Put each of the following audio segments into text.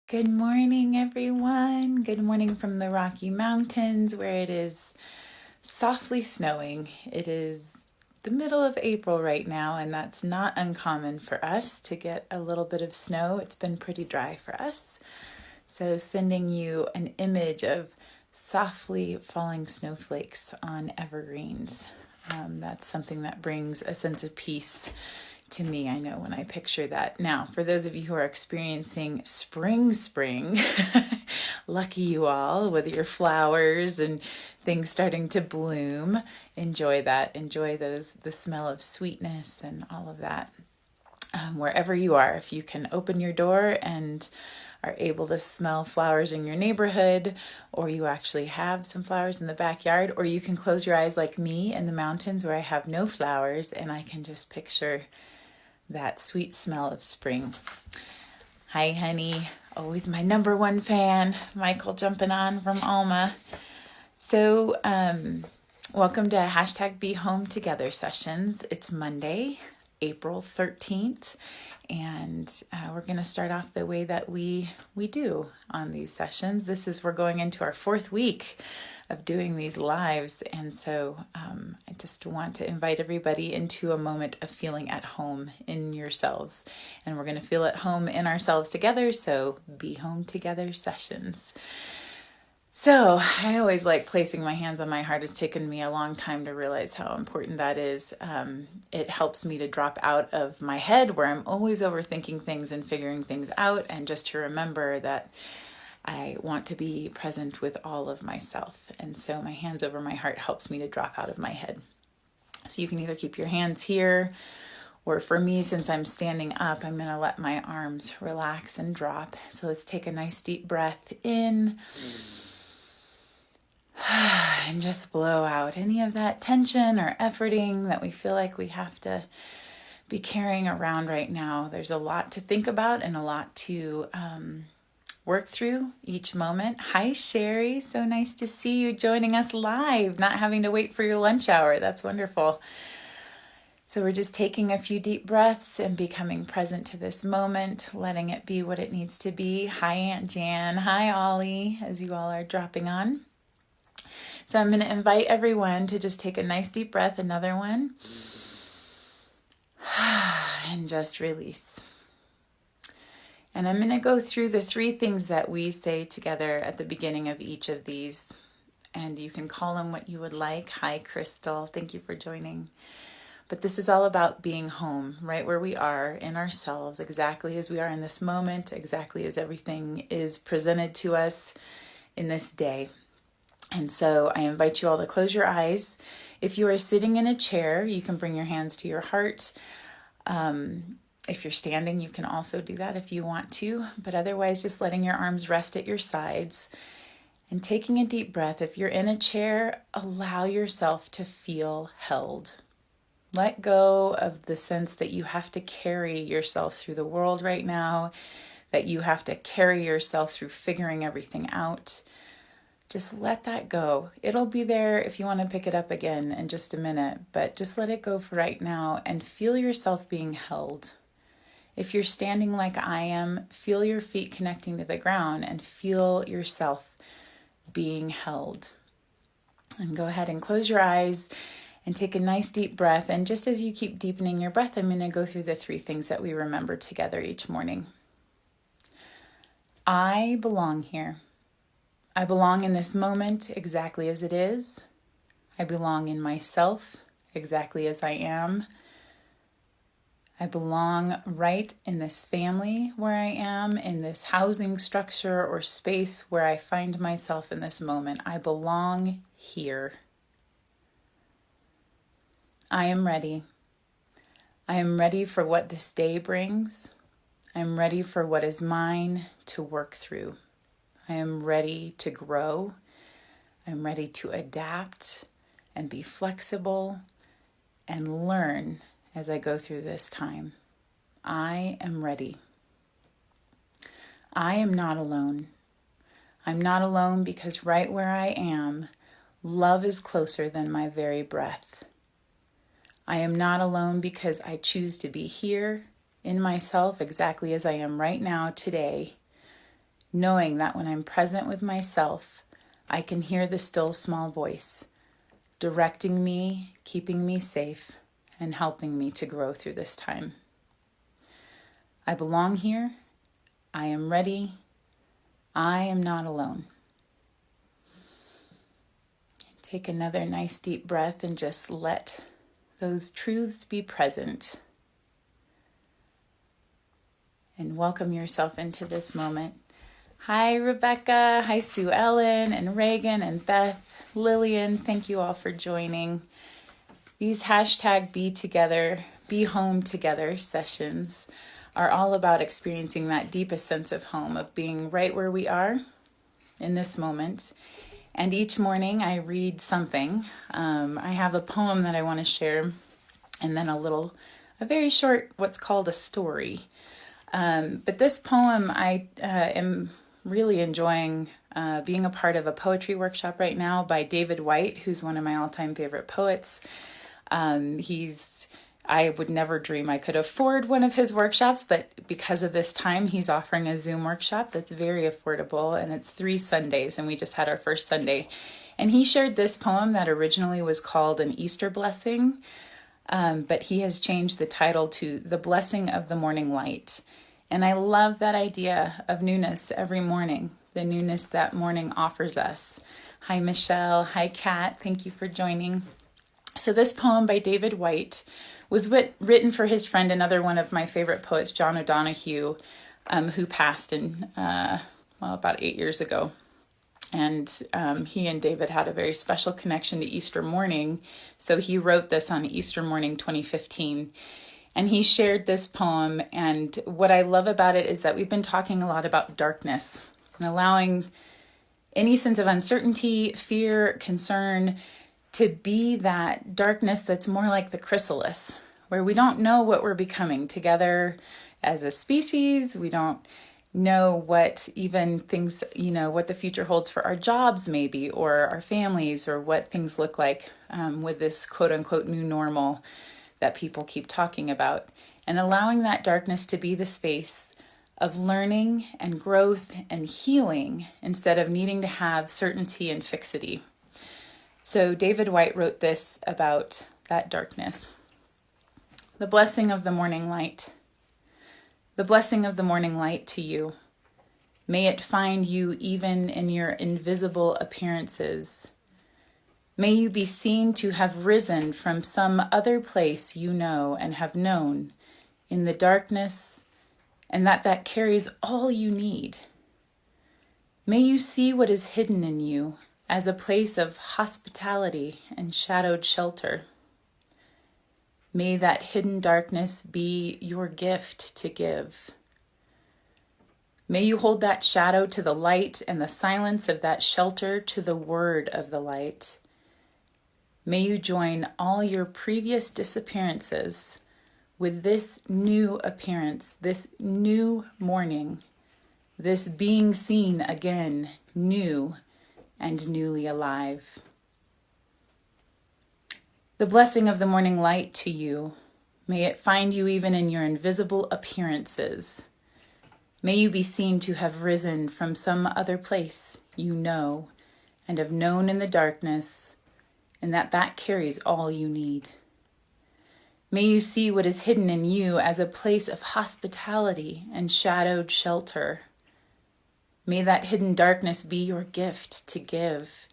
Good morning, everyone. Good morning from the Rocky Mountains where it is softly snowing. It is the middle of April right now, and that's not uncommon for us to get a little bit of snow. It's been pretty dry for us. So, sending you an image of softly falling snowflakes on evergreens. That's something that brings a sense of peace to me, I know, when I picture that. Now, for those of you who are experiencing spring, lucky you all with your flowers and things starting to bloom. Enjoy that. Enjoy the smell of sweetness and all of that. Wherever you are, if you can open your door and are able to smell flowers in your neighborhood, or you actually have some flowers in the backyard, or you can close your eyes like me in the mountains where I have no flowers and I can just picture that sweet smell of spring. Hi, honey. Always my number one fan. Michael jumping on from Alma. So, welcome to hashtag Be Home Together sessions. It's Monday, April 13th, and we're going to start off the way that we do on these sessions. We're going into our fourth week of doing these lives, and so I just want to invite everybody into a moment of feeling at home in yourselves, and we're going to feel at home in ourselves together, so Be Home Together sessions. So I always like placing my hands on my heart. It's taken me a long time to realize how important that is. It helps me to drop out of my head where I'm always overthinking things and figuring things out, and just to remember that I want to be present with all of myself. And so my hands over my heart helps me to drop out of my head. So you can either keep your hands here, or for me, since I'm standing up, I'm going to let my arms relax and drop. So let's take a nice deep breath in and just blow out any of that tension or efforting that we feel like we have to be carrying around right now. There's a lot to think about and a lot to work through each moment. Hi, Sherry. So nice to see you joining us live, not having to wait for your lunch hour. That's wonderful. So we're just taking a few deep breaths and becoming present to this moment, letting it be what it needs to be. Hi, Aunt Jan. Hi, Ollie, as you all are dropping on. So I'm going to invite everyone to just take a nice deep breath, another one, and just release. And I'm going to go through the three things that we say together at the beginning of each of these. And you can call them what you would like. Hi, Crystal. Thank you for joining. But this is all about being home, right where we are in ourselves, exactly as we are in this moment, exactly as everything is presented to us in this day. And so I invite you all to close your eyes. If you are sitting in a chair, you can bring your hands to your heart. If you're standing, you can also do that if you want to, but otherwise just letting your arms rest at your sides and taking a deep breath. If you're in a chair, allow yourself to feel held. Let go of the sense that you have to carry yourself through the world right now, that you have to carry yourself through figuring everything out. Just let that go. It'll be there if you want to pick it up again in just a minute, but just let it go for right now and feel yourself being held. If you're standing like I am, feel your feet connecting to the ground and feel yourself being held. And go ahead and close your eyes and take a nice deep breath. And just as you keep deepening your breath, I'm going to go through the three things that we remember together each morning. I belong here. I belong in this moment exactly as it is. I belong in myself exactly as I am. I belong right in this family where I am, in this housing structure or space where I find myself in this moment. I belong here. I am ready. I am ready for what this day brings. I am ready for what is mine to work through. I am ready to grow. I'm ready to adapt and be flexible and learn as I go through this time. I am ready. I am not alone. I'm not alone because right where I am, love is closer than my very breath. I am not alone because I choose to be here in myself exactly as I am right now today, knowing that when I'm present with myself, I can hear the still small voice, directing me, keeping me safe, and helping me to grow through this time. I belong here. I am ready. I am not alone. Take another nice deep breath and just let those truths be present. And welcome yourself into this moment. Hi, Rebecca. Hi, Sue Ellen and Reagan and Beth, Lillian. Thank you all for joining. These hashtag Be Together, Be Home Together sessions are all about experiencing that deepest sense of home, of being right where we are in this moment. And each morning I read something. I have a poem that I want to share, and then a very short, what's called a story. But this poem, I am really enjoying being a part of a poetry workshop right now by David Whyte, who's one of my all-time favorite poets. I would never dream I could afford one of his workshops, but because of this time, he's offering a Zoom workshop that's very affordable, and it's 3 Sundays, and we just had our first Sunday. And he shared this poem that originally was called An Easter Blessing, but he has changed the title to The Blessing of the Morning Light. And I love that idea of newness every morning, the newness that morning offers us. Hi, Michelle. Hi, Kat. Thank you for joining. So this poem by David Whyte was written for his friend, another one of my favorite poets, John O'Donohue, who passed about 8 years ago. And he and David had a very special connection to Easter morning. So he wrote this on Easter morning 2015. And he shared this poem. And what I love about it is that we've been talking a lot about darkness and allowing any sense of uncertainty, fear, concern to be that darkness that's more like the chrysalis, where we don't know what we're becoming together as a species. We don't know what even things, what the future holds for our jobs maybe, or our families, or what things look like with this quote unquote new normal that people keep talking about. And allowing that darkness to be the space of learning and growth and healing instead of needing to have certainty and fixity. So David Whyte wrote this about that darkness. The blessing of the morning light. The blessing of the morning light to you. May it find you even in your invisible appearances. May you be seen to have risen from some other place you know and have known in the darkness, and that carries all you need. May you see what is hidden in you as a place of hospitality and shadowed shelter. May that hidden darkness be your gift to give. May you hold that shadow to the light and the silence of that shelter to the word of the light. May you join all your previous disappearances with this new appearance, this new morning, this being seen again, new and newly alive. The blessing of the morning light to you. May it find you even in your invisible appearances. May you be seen to have risen from some other place you know and have known in the darkness, and that carries all you need. May you see what is hidden in you as a place of hospitality and shadowed shelter. May that hidden darkness be your gift to give.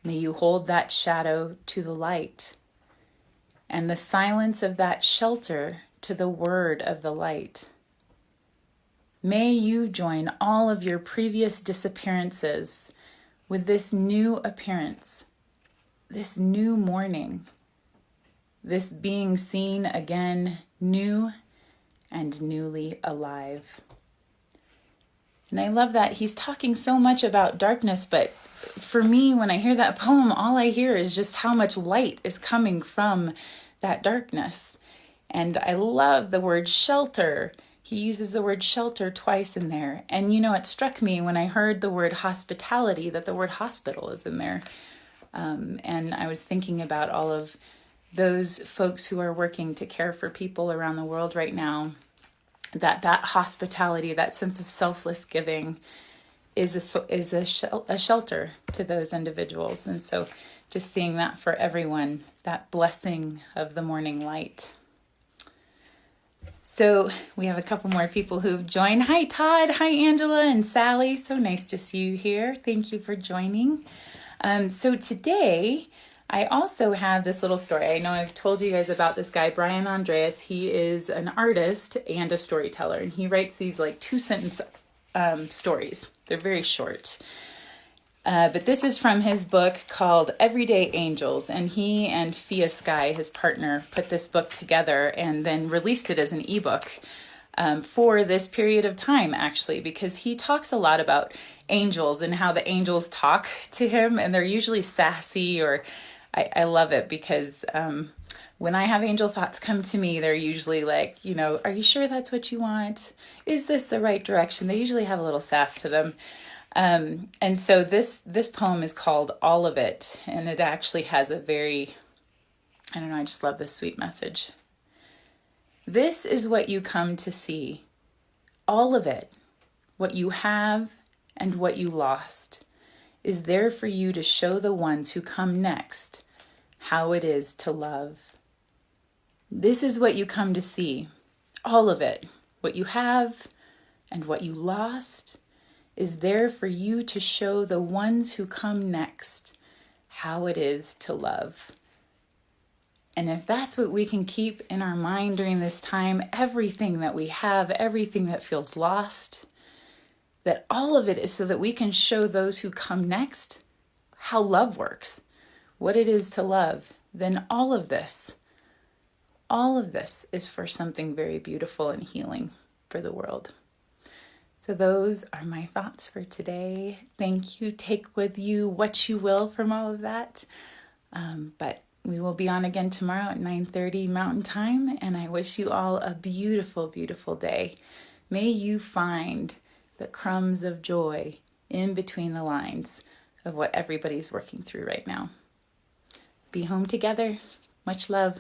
May you hold that shadow to the light, and the silence of that shelter to the word of the light. May you join all of your previous disappearances with this new appearance, this new morning, this being seen again, new and newly alive. And I love that he's talking so much about darkness, but for me, when I hear that poem, all I hear is just how much light is coming from that darkness. And I love the word shelter. He uses the word shelter twice in there. And it struck me when I heard the word hospitality that the word hospital is in there. And I was thinking about all of those folks who are working to care for people around the world right now that hospitality, that sense of selfless giving is a shelter to those individuals. And so just seeing that for everyone, that blessing of the morning light. So we have a couple more people who've joined. Hi, Todd. Hi, Angela and Sally. So nice to see you here. Thank you for joining. So today, I also have this little story. I know I've told you guys about this guy, Brian Andreas. He is an artist and a storyteller, and he writes these like 2-sentence stories. They're very short. But this is from his book called Everyday Angels, and he and Fia Sky, his partner, put this book together and then released it as an ebook for this period of time, actually, because he talks a lot about angels and how the angels talk to him, and they're usually sassy, or I love it because when I have angel thoughts come to me, they're usually like, are you sure that's what you want? Is this the right direction? They usually have a little sass to them. And so this poem is called All of It, and it actually has a very, I just love this sweet message. This is what you come to see, all of it, what you have and what you lost, is there for you to show the ones who come next how it is to love. This is what you come to see, all of it, what you have and what you lost, is there for you to show the ones who come next how it is to love. And if that's what we can keep in our mind during this time, everything that we have, everything that feels lost, that all of it is so that we can show those who come next how love works, what it is to love, then all of this is for something very beautiful and healing for the world. So those are my thoughts for today. Thank you. Take with you what you will from all of that. But we will be on again tomorrow at 9:30 Mountain Time. And I wish you all a beautiful, beautiful day. May you find the crumbs of joy in between the lines of what everybody's working through right now. Be home together. Much love.